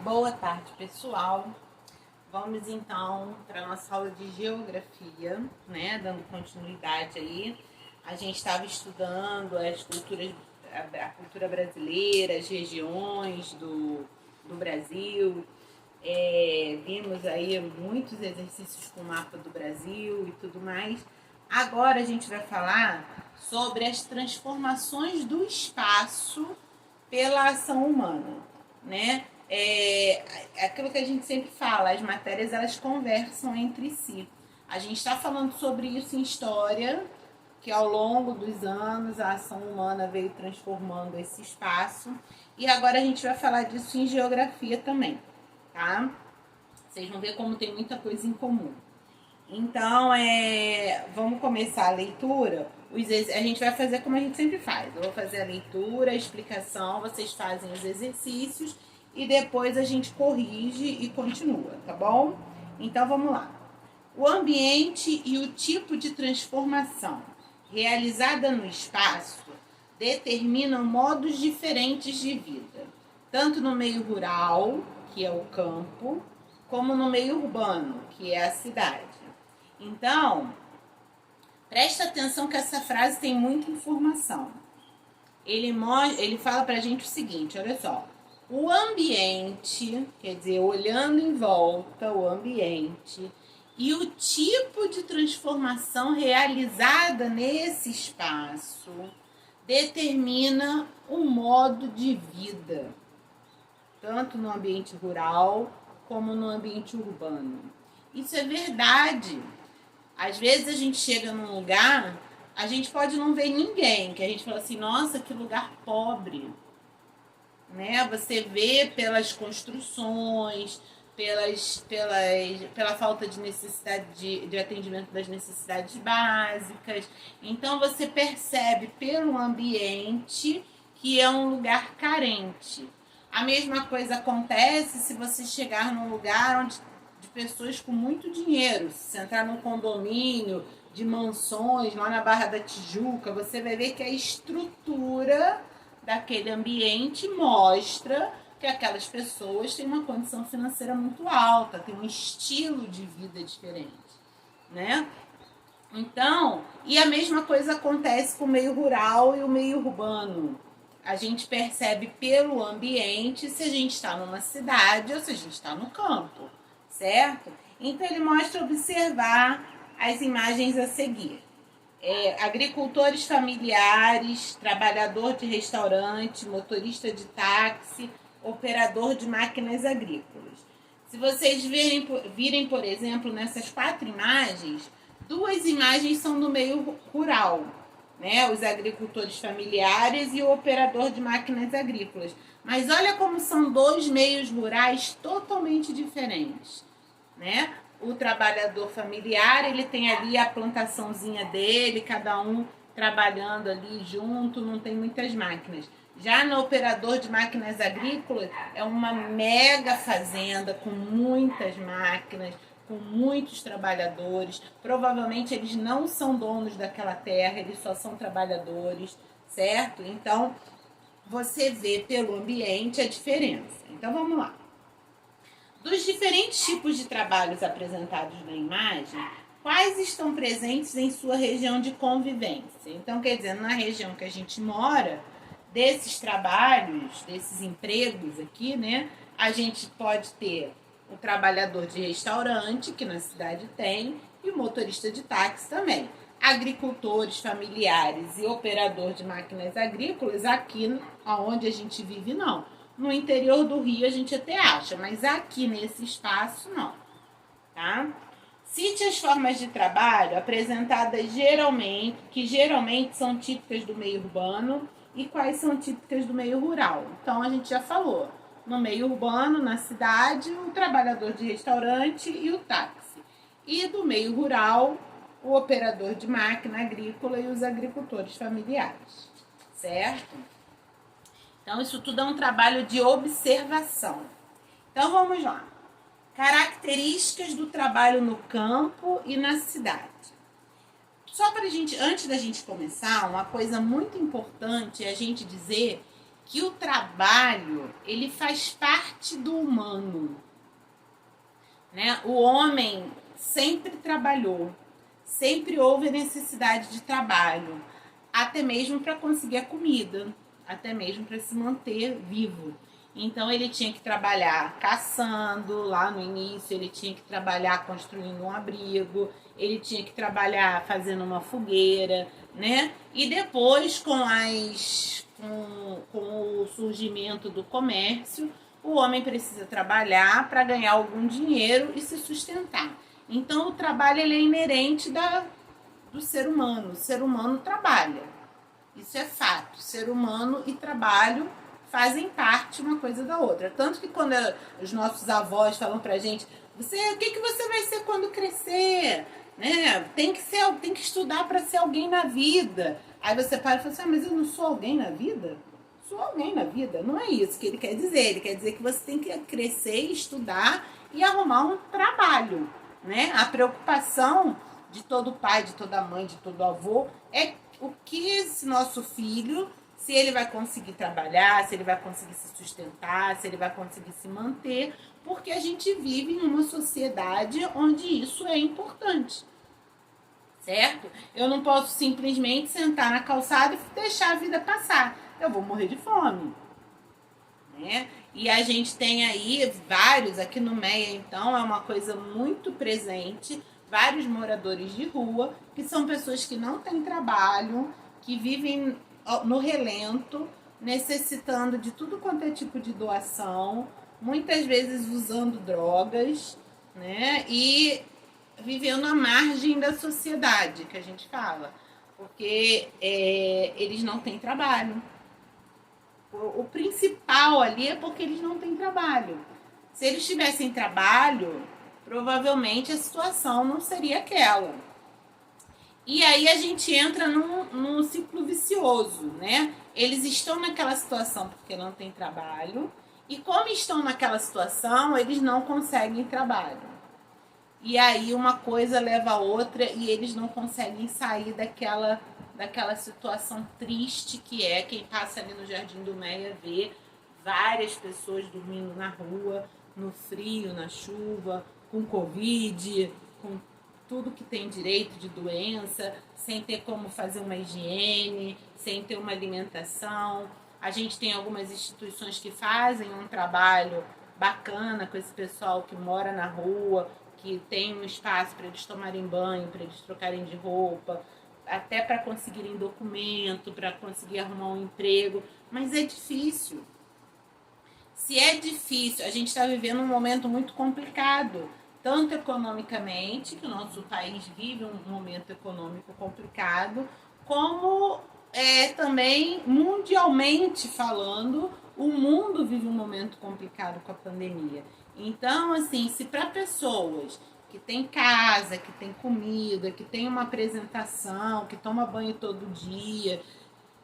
Boa tarde, pessoal. Vamos então para a nossa aula de geografia, né? Dando continuidade aí. A gente estava estudando as culturas, a cultura brasileira, as regiões do Brasil. Vimos aí muitos exercícios com o mapa do Brasil e tudo mais. Agora a gente vai falar sobre as transformações do espaço pela ação humana, né? Aquilo que a gente sempre fala, as matérias elas conversam entre si. A gente está falando sobre isso em história, que ao longo dos anos a ação humana veio transformando esse espaço, e agora a gente vai falar disso em geografia também, tá? Vocês vão ver como tem muita coisa em comum. Então, vamos começar a leitura. A gente vai fazer como a gente sempre faz. Eu vou fazer a leitura, a explicação, vocês fazem os exercícios e depois a gente corrige e continua, tá bom? Então, vamos lá. O ambiente e o tipo de transformação realizada no espaço determinam modos diferentes de vida, tanto no meio rural, que é o campo, como no meio urbano, que é a cidade. Então, presta atenção que essa frase tem muita informação. Ele fala pra gente o seguinte, olha só. O ambiente, quer dizer, olhando em volta o ambiente, e o tipo de transformação realizada nesse espaço determina o modo de vida, tanto no ambiente rural como no ambiente urbano. Isso é verdade. Às vezes a gente chega num lugar, a gente pode não ver ninguém, que a gente fala assim, nossa, que lugar pobre. Né? Você vê pelas construções, pela falta de necessidade de atendimento das necessidades básicas. Então você percebe pelo ambiente que é um lugar carente. A mesma coisa acontece se você chegar num lugar de pessoas com muito dinheiro. Se você entrar num condomínio de mansões lá na Barra da Tijuca, você vai ver que a estrutura daquele ambiente mostra que aquelas pessoas têm uma condição financeira muito alta, têm um estilo de vida diferente, né? Então, e a mesma coisa acontece com o meio rural e o meio urbano. A gente percebe pelo ambiente se a gente está numa cidade ou se a gente está no campo, certo? Então, ele mostra observar as imagens a seguir. Agricultores familiares, trabalhador de restaurante, motorista de táxi, operador de máquinas agrícolas. Se vocês virem, por exemplo, nessas 4 imagens, 2 imagens são do meio rural, né? Os agricultores familiares e o operador de máquinas agrícolas. Mas olha como são 2 meios rurais totalmente diferentes, né? O trabalhador familiar, ele tem ali a plantaçãozinha dele, cada um trabalhando ali junto, não tem muitas máquinas. Já no operador de máquinas agrícolas, é uma mega fazenda com muitas máquinas, com muitos trabalhadores. Provavelmente eles não são donos daquela terra, eles só são trabalhadores, certo? Então, você vê pelo ambiente a diferença. Então, vamos lá. Dos diferentes tipos de trabalhos apresentados na imagem, quais estão presentes em sua região de convivência? Então, quer dizer, na região que a gente mora, desses trabalhos, desses empregos aqui, né, a gente pode ter o trabalhador de restaurante, que na cidade tem, e o motorista de táxi também. Agricultores familiares e operador de máquinas agrícolas, aqui onde a gente vive, não. No interior do Rio a gente até acha, mas aqui nesse espaço não, tá? Cite as formas de trabalho apresentadas que geralmente são típicas do meio urbano e quais são típicas do meio rural. Então a gente já falou, no meio urbano, na cidade, o trabalhador de restaurante e o táxi. E do meio rural, o operador de máquina agrícola e os agricultores familiares, certo? Então, isso tudo é um trabalho de observação. Então, vamos lá. Características do trabalho no campo e na cidade. Só para antes da gente começar, uma coisa muito importante é a gente dizer que o trabalho, ele faz parte do humano, né? O homem sempre trabalhou, sempre houve necessidade de trabalho, até mesmo para conseguir a comida, até mesmo para se manter vivo. Então ele tinha que trabalhar caçando lá no início, ele tinha que trabalhar construindo um abrigo, ele tinha que trabalhar fazendo uma fogueira, né? E depois com o surgimento do comércio, o homem precisa trabalhar para ganhar algum dinheiro e se sustentar. Então o trabalho ele é inerente do ser humano. O ser humano trabalha. Isso é fato. Ser humano e trabalho fazem parte uma coisa da outra. Tanto que quando os nossos avós falam pra gente, o que você vai ser quando crescer? Né? Tem que estudar para ser alguém na vida. Aí você para e fala assim, mas eu não sou alguém na vida? Sou alguém na vida. Não é isso que ele quer dizer. Ele quer dizer que você tem que crescer, estudar e arrumar um trabalho. Né? A preocupação de todo pai, de toda mãe, de todo avô é o que esse nosso filho, se ele vai conseguir trabalhar, se ele vai conseguir se sustentar, se ele vai conseguir se manter, porque a gente vive em uma sociedade onde isso é importante, certo? Eu não posso simplesmente sentar na calçada e deixar a vida passar. Eu vou morrer de fome, né? E a gente tem aí vários, aqui no Meia, então, é uma coisa muito presente, vários moradores de rua, que são pessoas que não têm trabalho, que vivem no relento, necessitando de tudo quanto é tipo de doação, muitas vezes usando drogas, né? E vivendo à margem da sociedade, que a gente fala, porque eles não têm trabalho. O principal ali é porque eles não têm trabalho. Se eles tivessem trabalho, provavelmente a situação não seria aquela. E aí a gente entra num ciclo vicioso, né? Eles estão naquela situação porque não têm trabalho, e como estão naquela situação, eles não conseguem trabalho. E aí uma coisa leva a outra e eles não conseguem sair daquela situação triste que é. Quem passa ali no Jardim do Meia vê várias pessoas dormindo na rua, no frio, na chuva, com Covid, com tudo que tem direito de doença, sem ter como fazer uma higiene, sem ter uma alimentação. A gente tem algumas instituições que fazem um trabalho bacana com esse pessoal que mora na rua, que tem um espaço para eles tomarem banho, para eles trocarem de roupa, até para conseguirem documento, para conseguir arrumar um emprego, mas é difícil. Se é difícil, a gente está vivendo um momento muito complicado, tanto economicamente, que o nosso país vive um momento econômico complicado, como também mundialmente falando, o mundo vive um momento complicado com a pandemia. Então, assim, se para pessoas que tem casa, que tem comida, que tem uma apresentação, que toma banho todo dia,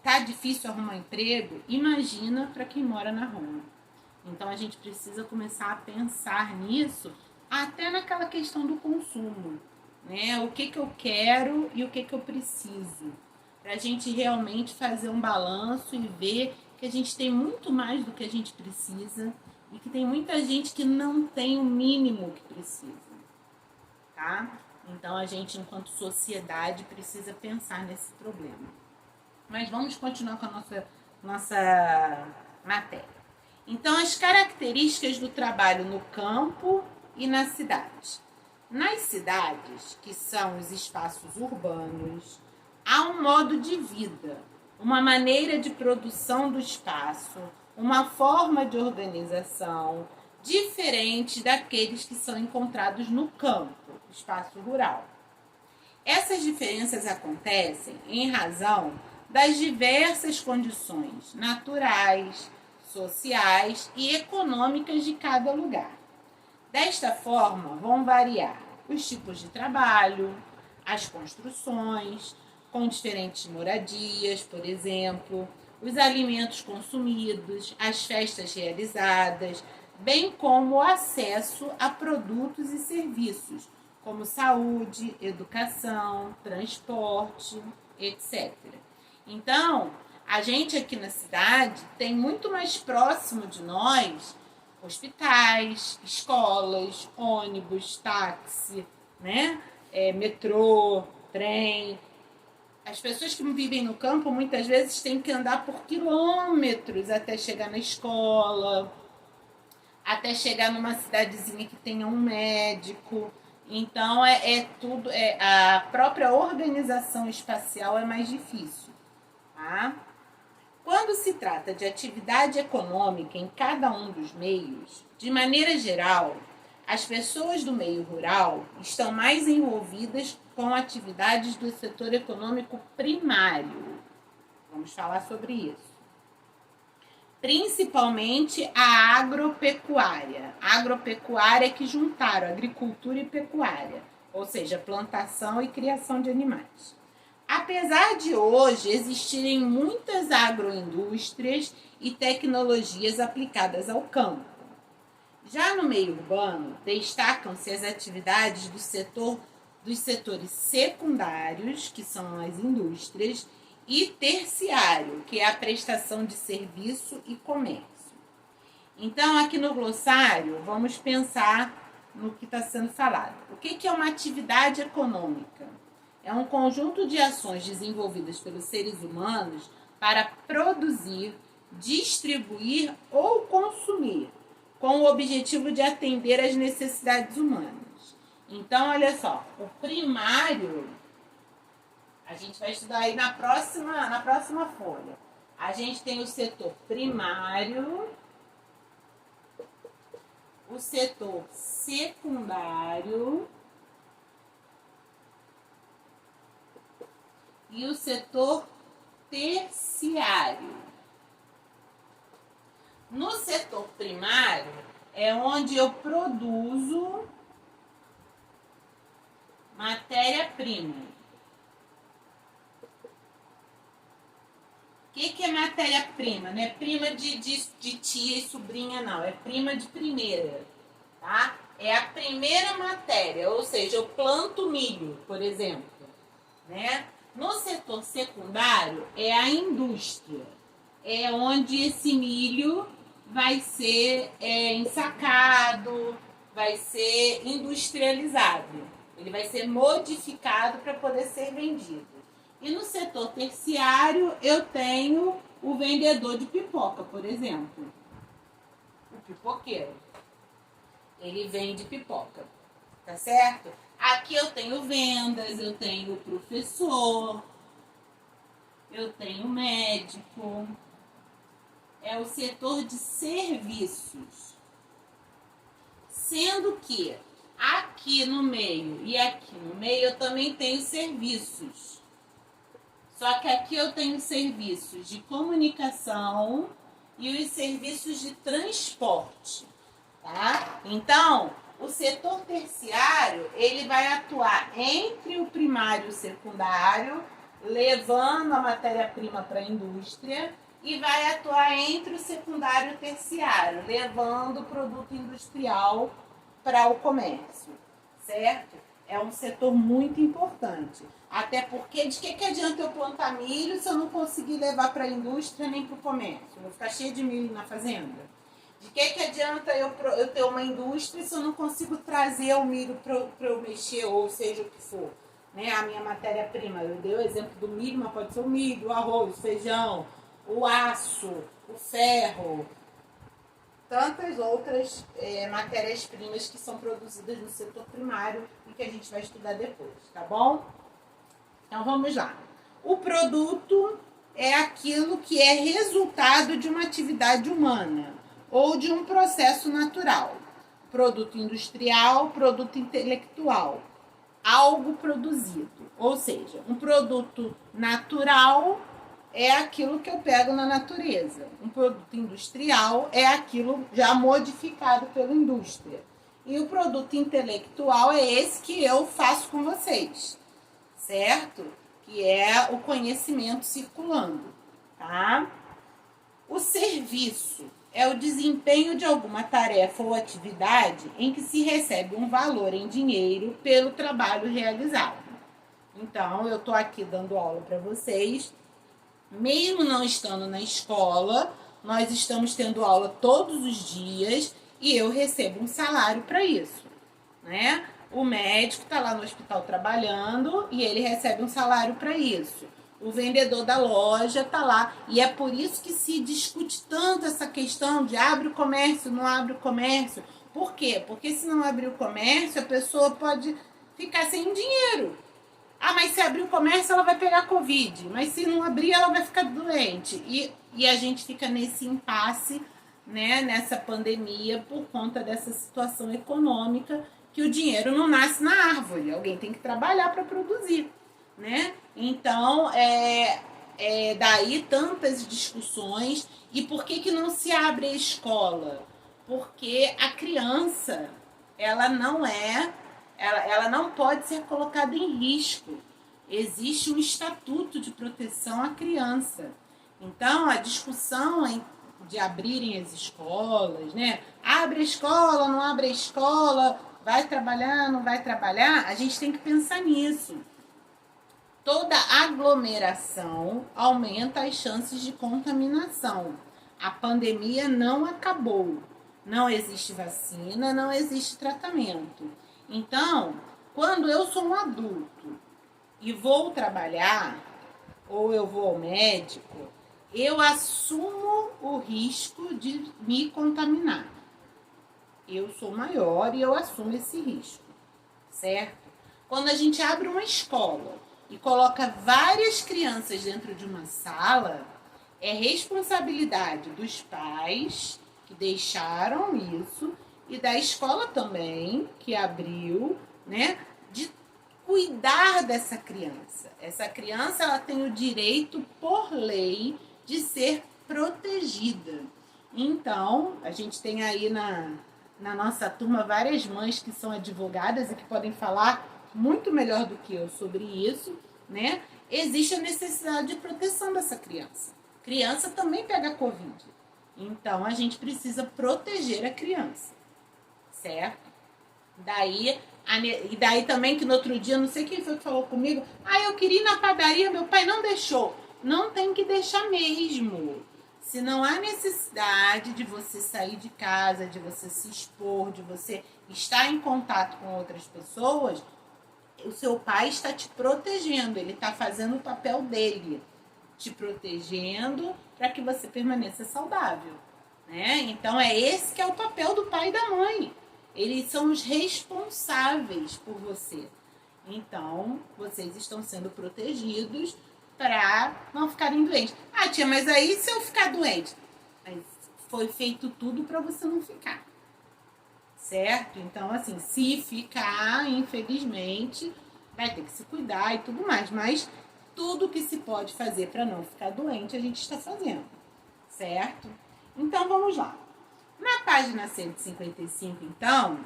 tá difícil arrumar emprego, imagina para quem mora na rua. Então a gente precisa começar a pensar nisso, até naquela questão do consumo, né? O que eu quero e o que eu preciso, para a gente realmente fazer um balanço e ver que a gente tem muito mais do que a gente precisa e que tem muita gente que não tem o mínimo que precisa, tá? Então a gente, enquanto sociedade, precisa pensar nesse problema. Mas vamos continuar com a nossa matéria. Então, as características do trabalho no campo e na cidade. Nas cidades, que são os espaços urbanos, há um modo de vida, uma maneira de produção do espaço, uma forma de organização diferente daqueles que são encontrados no campo, espaço rural. Essas diferenças acontecem em razão das diversas condições naturais, sociais e econômicas de cada lugar. Desta forma, vão variar os tipos de trabalho, as construções, com diferentes moradias, por exemplo, os alimentos consumidos, as festas realizadas, bem como o acesso a produtos e serviços, como saúde, educação, transporte, etc. Então, A gente aqui na cidade tem muito mais próximo de nós hospitais, escolas, ônibus, táxi, né? Metrô, trem. As pessoas que vivem no campo muitas vezes têm que andar por quilômetros até chegar na escola, até chegar numa cidadezinha que tenha um médico. Então tudo, a própria organização espacial é mais difícil, tá? Quando se trata de atividade econômica em cada um dos meios, de maneira geral, as pessoas do meio rural estão mais envolvidas com atividades do setor econômico primário. Vamos falar sobre isso. Principalmente a agropecuária. A agropecuária que juntaram agricultura e pecuária, ou seja, plantação e criação de animais. Apesar de hoje existirem muitas agroindústrias e tecnologias aplicadas ao campo, já no meio urbano destacam-se as atividades dos setores secundários, que são as indústrias, e terciário, que é a prestação de serviço e comércio. Então, aqui no glossário, vamos pensar no que está sendo falado. O que é uma atividade econômica? É um conjunto de ações desenvolvidas pelos seres humanos para produzir, distribuir ou consumir, com o objetivo de atender às necessidades humanas. Então, olha só, o primário, a gente vai estudar aí na próxima folha. A gente tem o setor primário, o setor secundário e o setor terciário. No setor primário é onde eu produzo matéria-prima. O que é matéria-prima? Não é prima de tia e sobrinha, não. É prima de primeira, tá? É a primeira matéria, ou seja, eu planto milho, por exemplo, né? No setor secundário é a indústria. É onde esse milho vai ser ensacado, vai ser industrializado. Ele vai ser modificado para poder ser vendido. E no setor terciário eu tenho o vendedor de pipoca, por exemplo. O pipoqueiro. Ele vende pipoca, tá certo? Aqui eu tenho vendas, eu tenho professor, eu tenho médico. É o setor de serviços. Sendo que aqui no meio e aqui no meio eu também tenho serviços. Só que aqui eu tenho serviços de comunicação e os serviços de transporte, tá? Então, o setor terciário, ele vai atuar entre o primário e o secundário, levando a matéria-prima para a indústria, e vai atuar entre o secundário e o terciário, levando o produto industrial para o comércio, certo? É um setor muito importante. Até porque, de que adianta eu plantar milho se eu não conseguir levar para a indústria nem para o comércio? Eu vou ficar cheio de milho na fazenda. De que adianta eu ter uma indústria se eu não consigo trazer o milho para eu mexer, ou seja o que for, né? A minha matéria-prima. Eu dei o exemplo do milho, mas pode ser o milho, o arroz, o feijão, o aço, o ferro, tantas outras matérias-primas que são produzidas no setor primário e que a gente vai estudar depois, tá bom? Então vamos lá. O produto é aquilo que é resultado de uma atividade humana ou de um processo natural. Produto industrial, produto intelectual, algo produzido. Ou seja, um produto natural é aquilo que eu pego na natureza. Um produto industrial é aquilo já modificado pela indústria. E o produto intelectual é esse que eu faço com vocês, certo? Que é o conhecimento circulando, tá? O serviço é o desempenho de alguma tarefa ou atividade em que se recebe um valor em dinheiro pelo trabalho realizado. Então, eu estou aqui dando aula para vocês Mesmo não estando na escola, nós estamos tendo aula todos os dias e eu recebo um salário para isso, né? O médico está lá no hospital trabalhando e ele recebe um salário para isso. O vendedor da loja está lá e é por isso que se discute tanto essa questão de abre o comércio, não abre o comércio. Por quê? Porque se não abrir o comércio, a pessoa pode ficar sem dinheiro. Ah, mas se abrir o comércio, ela vai pegar Covid. Mas se não abrir, ela vai ficar doente. E a gente fica nesse impasse, né, nessa pandemia, por conta dessa situação econômica, que o dinheiro não nasce na árvore. Alguém tem que trabalhar para produzir, né? Então, daí tantas discussões. E por que não se abre a escola? Porque a criança, ela não pode ser colocada em risco. Existe um estatuto de proteção à criança. Então, a discussão de abrirem as escolas, né? Abre a escola, não abre a escola, vai trabalhar, não vai trabalhar, a gente tem que pensar nisso. Toda aglomeração aumenta as chances de contaminação. A pandemia não acabou. Não existe vacina, não existe tratamento. Então, quando eu sou um adulto e vou trabalhar, ou eu vou ao médico, eu assumo o risco de me contaminar. Eu sou maior e eu assumo esse risco, certo? Quando a gente abre uma escola e coloca várias crianças dentro de uma sala, é responsabilidade dos pais que deixaram isso e da escola também, que abriu, né, de cuidar dessa criança. Essa criança, ela tem o direito, por lei, de ser protegida. Então, a gente tem aí na nossa turma várias mães que são advogadas e que podem falar muito melhor do que eu sobre isso, né? Existe a necessidade de proteção dessa criança. Criança também pega Covid. Então, a gente precisa proteger a criança, certo? E daí também que no outro dia, não sei quem foi que falou comigo, eu queria ir na padaria, meu pai não deixou. Não tem que deixar mesmo. Se não há necessidade de você sair de casa, de você se expor, de você estar em contato com outras pessoas, o seu pai está te protegendo, ele está fazendo o papel dele, te protegendo para que você permaneça saudável, né? Então é esse que é o papel do pai e da mãe. Eles são os responsáveis por você. Então, vocês estão sendo protegidos para não ficarem doentes. Ah, tia, mas aí se eu ficar doente? Mas foi feito tudo para você não ficar. Certo? Então, assim, se ficar, infelizmente, vai ter que se cuidar e tudo mais. Mas tudo que se pode fazer para não ficar doente, a gente está fazendo. Certo? Então, vamos lá. Na página 155, então,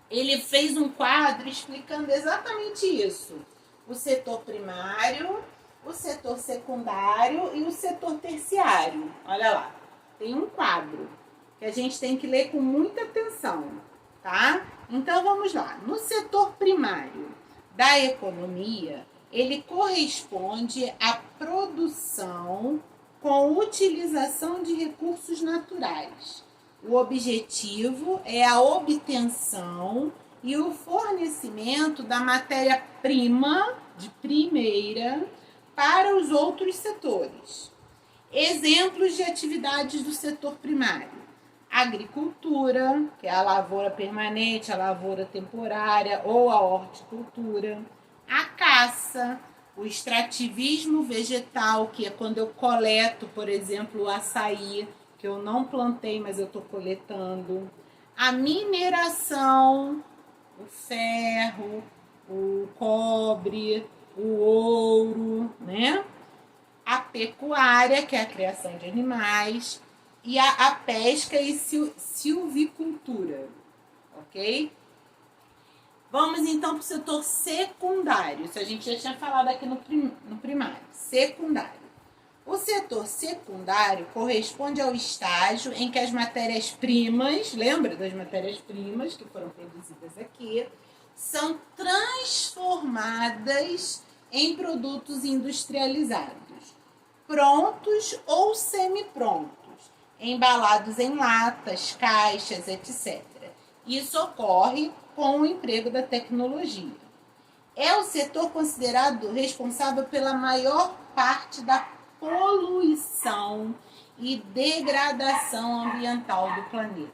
ele fez um quadro explicando exatamente isso. O setor primário, o setor secundário e o setor terciário. Olha lá, tem um quadro que a gente tem que ler com muita atenção, tá? Então, vamos lá. No setor primário da economia, ele corresponde à produção com utilização de recursos naturais. O objetivo é a obtenção e o fornecimento da matéria-prima de primeira para os outros setores. Exemplos de atividades do setor primário: agricultura, que é a lavoura permanente, a lavoura temporária ou a horticultura; a caça, o extrativismo vegetal, que é quando eu coleto, por exemplo, o açaí, que eu não plantei, mas eu estou coletando; a mineração, o ferro, o cobre, o ouro, né? A pecuária, que é a criação de animais, e a pesca e silvicultura, ok? Vamos então para o setor secundário. Isso a gente já tinha falado aqui no primário. Secundário. O setor secundário corresponde ao estágio em que as matérias-primas, lembra das matérias-primas que foram produzidas aqui, são transformadas em produtos industrializados. prontos ou semi-prontos, embalados em latas, caixas, etc. Isso ocorre com o emprego da tecnologia. É o setor considerado responsável pela maior parte da poluição e degradação ambiental do planeta.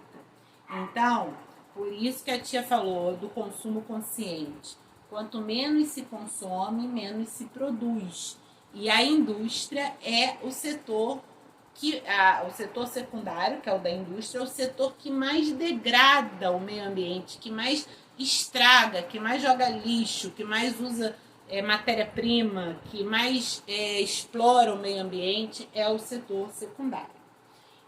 Então, por isso que a tia falou do consumo consciente. Quanto menos se consome, menos se produz. E a indústria é o setor o setor secundário, que é o da indústria, é o setor que mais degrada o meio ambiente, que mais estraga, que mais joga lixo, que mais usa matéria-prima, que mais explora o meio ambiente, é o setor secundário.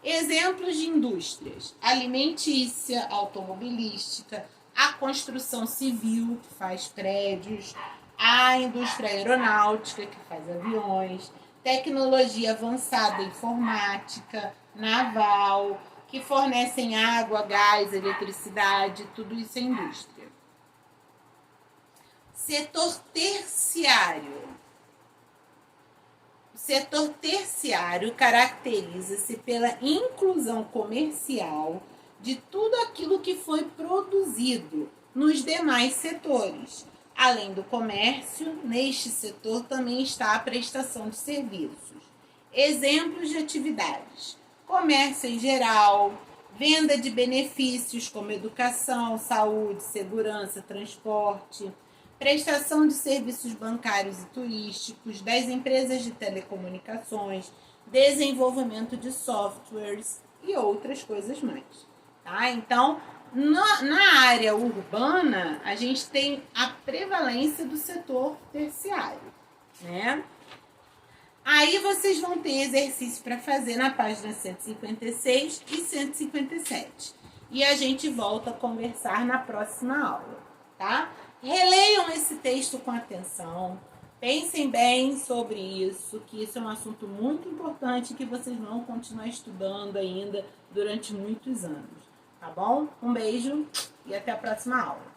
Exemplos de indústrias: alimentícia, automobilística, a construção civil, que faz prédios, a indústria aeronáutica, que faz aviões, tecnologia avançada, informática, naval, que fornecem água, gás, eletricidade, tudo isso é indústria. Setor terciário. O setor terciário caracteriza-se pela inclusão comercial de tudo aquilo que foi produzido nos demais setores. Além do comércio, neste setor também está a prestação de serviços. Exemplos de atividades: comércio em geral, venda de benefícios como educação, saúde, segurança, transporte, prestação de serviços bancários e turísticos, das empresas de telecomunicações, desenvolvimento de softwares e outras coisas mais. Tá? Então, na área urbana, a gente tem a prevalência do setor terciário, né? Aí vocês vão ter exercício para fazer na página 156 e 157. E a gente volta a conversar na próxima aula, tá? Releiam esse texto com atenção, pensem bem sobre isso, que isso é um assunto muito importante que vocês vão continuar estudando ainda durante muitos anos. Tá bom? Um beijo e até a próxima aula.